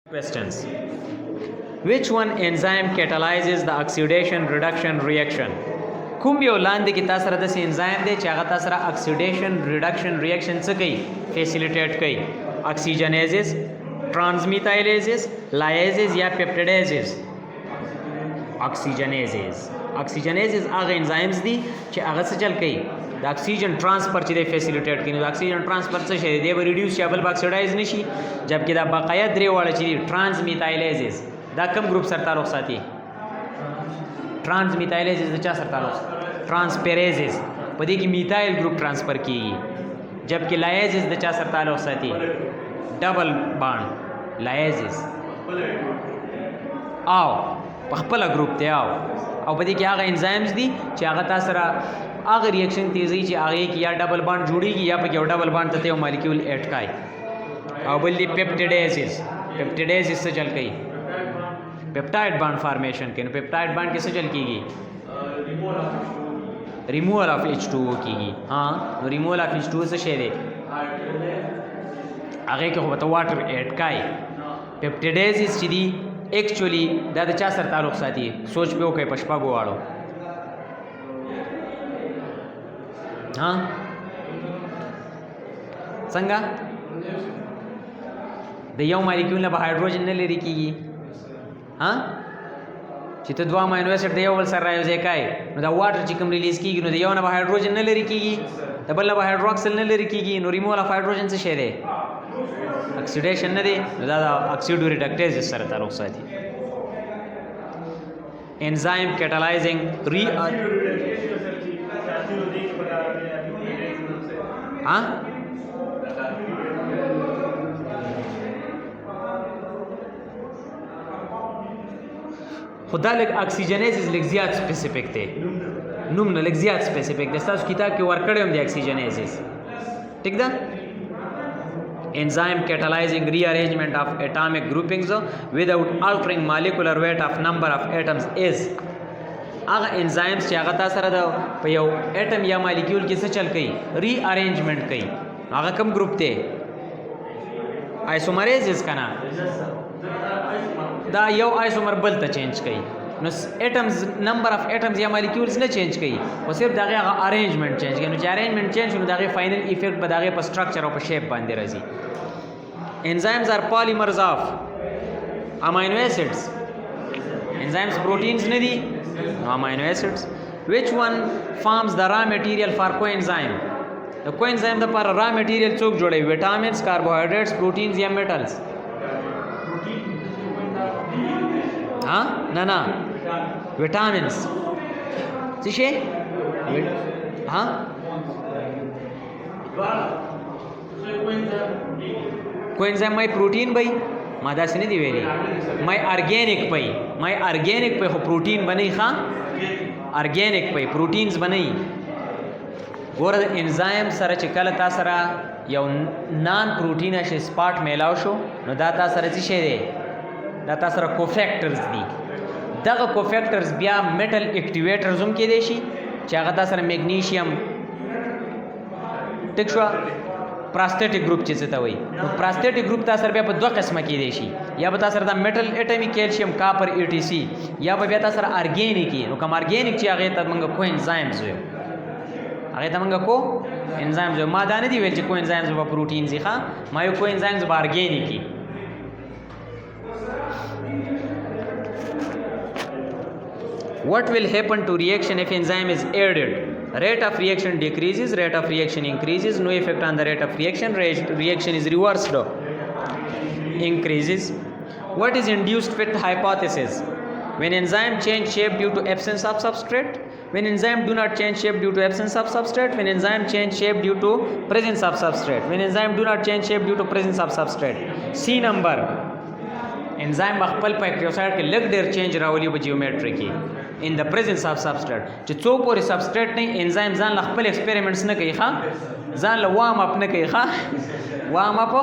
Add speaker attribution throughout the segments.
Speaker 1: Questions. Which one enzyme catalyzes the oxidation reduction reaction? کوم یو لاندې کې تاسو سره د انزایم دی چې هغه تاسو سره اکسیډیشن ریډکشن ریاکشن څه کوي فیسیلیټیټ کوي اکسیجنیزز ټرانسمیتایلیزز لایزز یا پیپټیډیزز اکسیجنیزز هغه انزایمز دي چې هغه څه چل کوي د اکسیجن ټرانسفر چې دی فیسیلیټیټ کوي نو د اکسیجن ټرانسفر څه شي دی به ریډیوس یا بل اکسیډایز نشي جبکې دا بقایا درې واړه چې دي ټرانسمیتایلیزز دا کوم ګروپ سره تعلق ساتي ट्रांसमिथाइलेजेस د چا سره تعلق ट्रांसपेरेजेस په دې کې میثایل ګروپ ट्रांसफर کیږي جبکې لایزز د چا سره تعلق ساتي ډبل بانډ لایزز او په خپل ګروپ ته او په دې کې هغه انزایمز دي چې هغه تاسو سره هغه ریاکشن تیزی چې هغه کې یا ډبل بانډ جوړیږي یا په کې ډبل بانډ ته یو مالیکول اټکای او بل دی پیپټیډیزز څه چل کوي peptide bond formation के peptide bond कैसे चल कीगी रिमूवल ऑफ H2O कीगी हाँ रिमूवल ऑफ H2O से शेरे आगे के होता वाटर ऐड काई पेप्टिडेजिस चिदी एक्चुअली दादा चा सर ताल्लुक साथी सोच पे ओके पशपा गोवाड़ो हाँ संगा द यौ मॉलिक्यूल ने हाइड्रोजन ने लेरी कीगी हाँ چې ته دوه امینو اسید د یو بل سره راځي کای نو دا واټر چې کوم ریلیز کیږي نو د یو نه به هایدروجن نه لري کیږي د بل نه به هایدروکسل نه لري کیږي نو ریموول اف هایدروجن څه شی دی اکسیډیشن نه دی دا د اکسیډو ریډکټیز سره تعلق ساتي انزایم کیټالایزینګ ها خدا لګ اکسیجنیزز لګ زیات سپیسیفیک دی نوم نه لګ زیات سپیسیفیک دی تاسو کتاب کې ورکړی هم دی اکسیجنیزز ٹھیک ده enzyme catalyzing rearrangement of atomic groupings without altering molecular weight of number of atoms is هغه انزایمز چې هغه تاسو سره د په یو اټم یا مالیکول کې څه چل کوي ری ارینجمنٹ کوي هغه کوم ګروپ دی آیسومریزز کنا دا یو آیسومر بل ته چینج کوي نو اټمز نمبر اف اټمز یا مالیکولز نه چینج کوي او صرف دغه ارینجمنٹ چینج کوي نو چې ارینجمنٹ چینج نو دغه فائنل افیکټ به دغه په سټرکچر او په شیپ باندې راځي انزایمز ار پالیمرز اف امینو ایسیډز انزایمز پروتینز نه دي امینو ایسیډز which one forms the raw material for coenzyme the coenzyme د پر را میټیریل څوک جوړوي وټامینز کاربوهایډریټس پروتینز یا میټلز हाँ ना ना विटामिन्स څه हाँ कोएंजाइम माई प्रोटीन भाई मादा से नहीं दी वेरी माई ऑर्गेनिक पे हो प्रोटीन बनी हाँ ऑर्गेनिक पे प्रोटीन्स बनी ګوره د انزایم سره چې کله تا سره یو نان پروټین شي سپاټ میلاو شو نو دا تا سره څه شي دی دا تاسو سره کوفیکټرز دي دغه کوفیکټرز بیا میټل اکټیویټرز هم کېدای شي چې هغه تاسو سره میګنیشیم ټیک شو پراسټیټیک ګروپ چې څه ته وایي نو پراسټیټیک ګروپ تاسو سره بیا په دوه قسمه کېدای شي یا به تاسو سره د میټل اټمی کیلشیم کاپر ای ټی سی یا به بیا تاسو سره ارګینیک نو کوم ارګینیک چې هغه ته موږ کو انزایمز وایو هغه ته موږ کو انزایمز ما دا نه دی ویل چې کو انزایمز په پروتینز ښه ما یو کو انزایمز په ارګینیک What will happen to reaction if enzyme is added? Rate of reaction decreases, rate of reaction increases, no effect on the rate of reaction, reaction is reversed, increases. What is induced fit hypothesis? When enzyme change shape due to absence of substrate, when enzyme do not change shape due to absence of substrate, when enzyme change shape due to presence of substrate, when enzyme do not change shape due to presence of substrate. C number. enzyme خپل په ایکټیوسایډ کې لګ ډیر چینج راولي په جیومټري کې in the presence of substrate چې څو پورې سبسټریټ نه انزایم ځان له خپل ایکسپریمنټس نه کوي ښه ځان له وارم اپ نه کوي ښه وارم اپ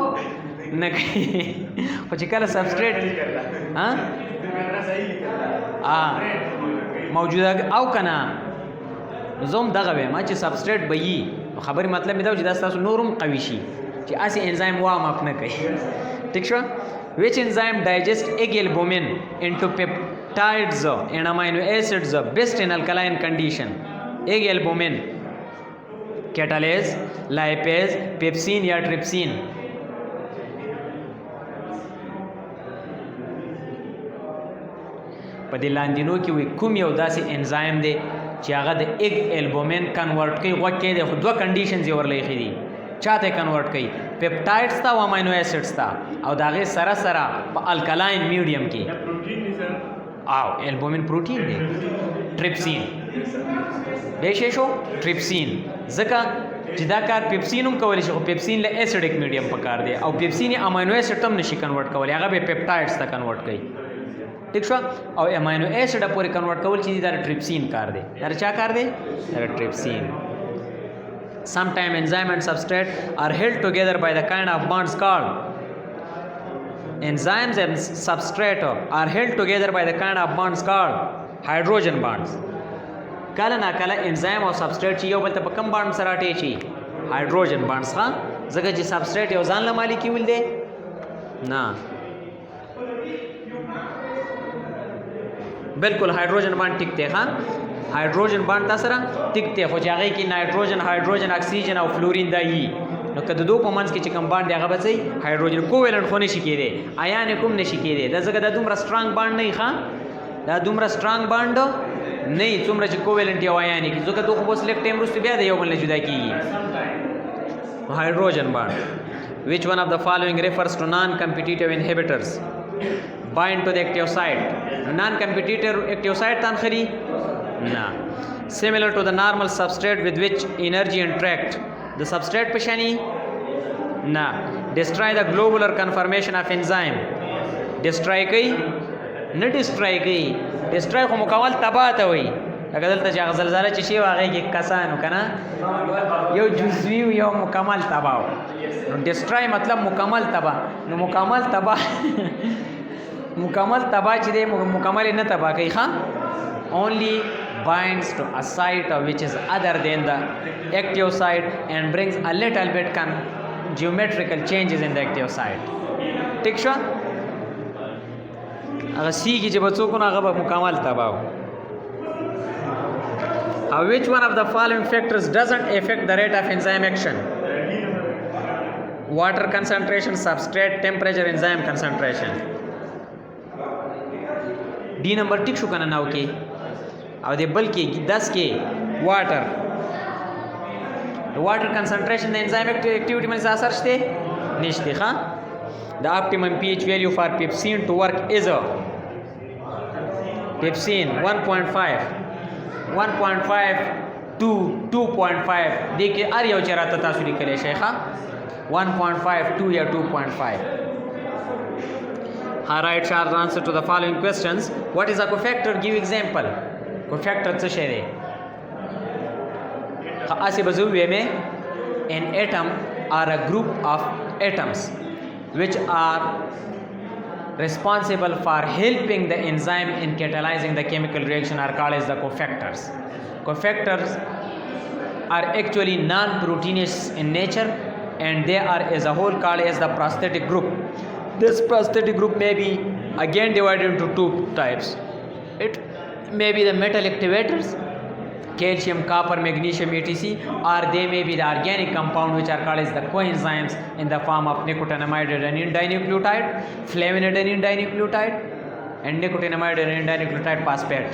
Speaker 1: نه کوي خو چې کله سبسټریټ ها موجوده او کنه زوم دغه ما چې سبسټریټ به یي خبرې مطلب دا چې دا تاسو نورم قوي شي چې اسی انزایم وارم اپ نه کوي ٹھیک شو which enzyme digests egg albumin into peptides and amino acids best in alkaline condition? Egg albumin, catalase, lipase, pepsin या trypsin. په دې لاندینو کې وي کوم یو داسې انزایم دی چې هغه د ایگ البومین کنورټ کوي. غوږ کې د دوه کنډیشنز یې ورله ایښي دي. چاته کنورټ کوي؟ پیپټایډز ته او امینو ایسډز ته، او د هغې سره سره په الکلاین میډیم کې او البومین پروټین دی. ټریپسین دی شی شو ټریپسین، ځکه چې دا کار پیپسین هم کولی شي، خو پیپسین له ایسیډک میډیم په کار دی، او پیپسین یې امینو ایسډ ته هم نشي کنورټ کولی، هغه به پیپټایډز ته کنورټ کوي. ٹھیک شو؟ او امینو ایسڈ پورې کنورټ کول چې دا ټریپسین کار دی. دا چا کار دی؟ دا ټریپسین. Sometime enzyme and substrate are held together by the kind of bonds called enzymes and substrate are held together by the kind of bonds called hydrogen bonds. کله نا کله انزایم او سبستریټ چې یو بل ته په کوم باند سره اټیچ شي؟ هایدروجن بانډز ښه، ځکه چې سبستریټ یو ځان له مالیکیول دی نه، بالکل هایدروجن باند ټیک دی. ښه، هایدروجن باند تا سره ټیک دی، خو چې هغې کې نایټروجن، هایدروجن، اکسیجن او فلورین دا یي، نو که د دو په منځ کې چې کوم باند دی هغه به څه هایدروجن کوویلنټ خو نشي کېدی، ایان یې کوم نشي کېدی. دا ځکه دا دومره سټرانګ باند نه وي. ښه، دا دومره سټرانګ باند نه وي څومره چې کوویلنټ یو ایان یې کړي، ځکه دو خو بس لږ ټایم وروسته بیا د یو بل نه جدا کېږي. هایدروجن باند. Which one of the following refers to non-competitive inhibitors? Bind to the active site. Non-competitive active site tan khari? No. Similar to the normal substrate with which energy interact. The substrate peshani? No. Destroy the globular conformation of enzyme. Destroy kai? No destroy kai. Destroy خو مکمل تباہ ته وي. اگر دلته چې زلزله چې شي هغه کې کسانو کنه یو جزوی یو مکمل تباہ. نو destroy مطلب مکمل تباہ. نو مکمل تباہ مکمل تباہ چې دی مکمل نه تباہ کوي. ښه، only binds to a site which is other than the active site and brings a little bit geometrical changes in the active site. ٹھیک شو؟ هغه سی کې چې به څوک نو هغه به مکمل تباہ. Which one of the following factors doesn't affect the rate of enzyme action? Water concentration, substrate, temperature, enzyme concentration. D number tick شو کنه نو کې، او د بل کې 10 کې واټر. د واټر کنسنټریشن د انزایم اکټیویټي باندې اثر شته نشته. ښه، د اپټیمم پی ایچ ویلیو فار پیپسین ټو ورک از پیپسین 1.5 to 2.5. دې کې ار یو چیرته تاسو لیکلی شئ. ښه، 1.5 2 یا 2.5. Right short answer to the following questions. What is a cofactor? Give example. Cofactor څه شی دی؟ اسی بزو وی میں an atom or a group of atoms which are responsible for helping the enzyme in catalyzing the chemical reaction are called as the cofactors. Cofactors are actually non-proteinous in nature and they are as a whole called as the prosthetic group. This prosthetic group may be again divided into two types. It may be the metal activators, calcium, copper, magnesium, etc., or they may be the organic compound which are called as the coenzymes in the form of nicotinamide adenine dinucleotide, flavinadenine dinucleotide, and nicotinamide adenine dinucleotide phosphate.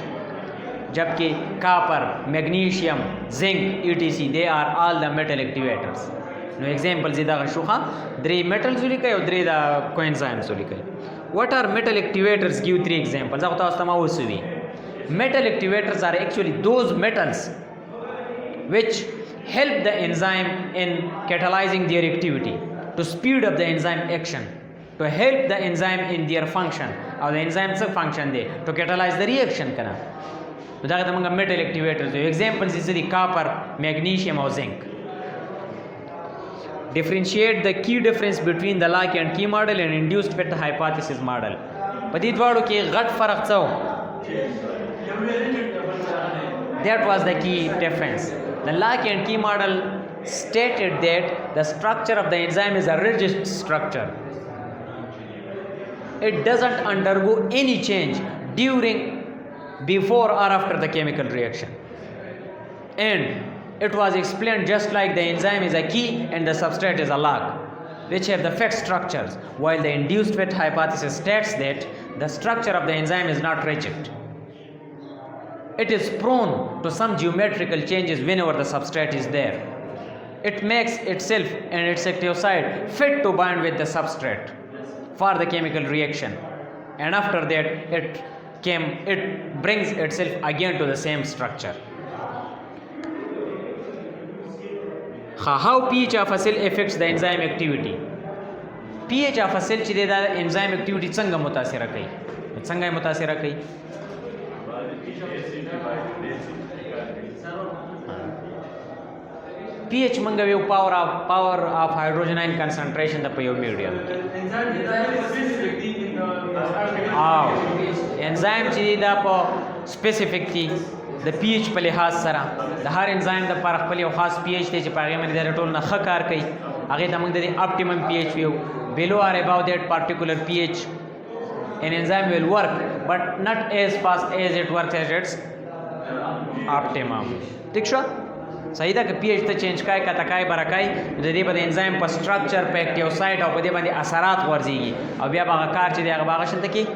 Speaker 1: जबकि copper, magnesium, zinc, etc., they are all the metal activators. No examples دا شوخه درې metals ولیکئ او درې دا coenzymes ولیکئ. What are metal activators? Give 3 examples. دا تاسو ته ما وسوي. Metal activators are actually those metals which help the enzyme in catalyzing their activity, to speed up the enzyme action, to help the enzyme in their function. Or the enzyme څه function دی to catalyze the reaction کنه. دا ته موږ metal activators دی. Examples is the copper, magnesium or zinc. Differentiate the key difference between the lock and key model and induced fit hypothesis model. په دې دواړو کې غټ فرق څه و؟ That was the key difference. The lock and key model stated that the structure of the enzyme is a rigid structure. it doesn't undergo any change during, before or after the chemical reaction. And it was explained just like the enzyme is a key and the substrate is a lock, which have the fixed structures, while the induced fit hypothesis states that the structure of the enzyme is not rigid. It is prone to some geometrical changes whenever the substrate is there. It makes itself and its active site fit to bind with the substrate for the chemical reaction, and after that it brings itself again to the same structure. How pH of a cell affects the enzyme activity? pH of a cell چې د enzyme activity څنګه متاثره کوي؟ څنګه یې متاثره کوي؟ pH منګه یو power of hydrogen ion concentration د په یو میډیم کې enzyme چې دا په specific دي د pH په لحاظ سره د هر enzyme د پر خپل یو خاص pH دی چې په هغه باندې د ټول نه ښه کار کوي. هغه ته موږ د optimum pH ویو. below or above that particular pH an enzyme will work but not as fast as it works at its optimum. ٹھیک شو؟ صحیح ده که pH ته چینج کای کته کای برکای د دې په انزایم په سټرکچر په اکټیو سایت او په دې باندې اثرات ورزيږي او بیا هغه کار چې دی هغه شنت کی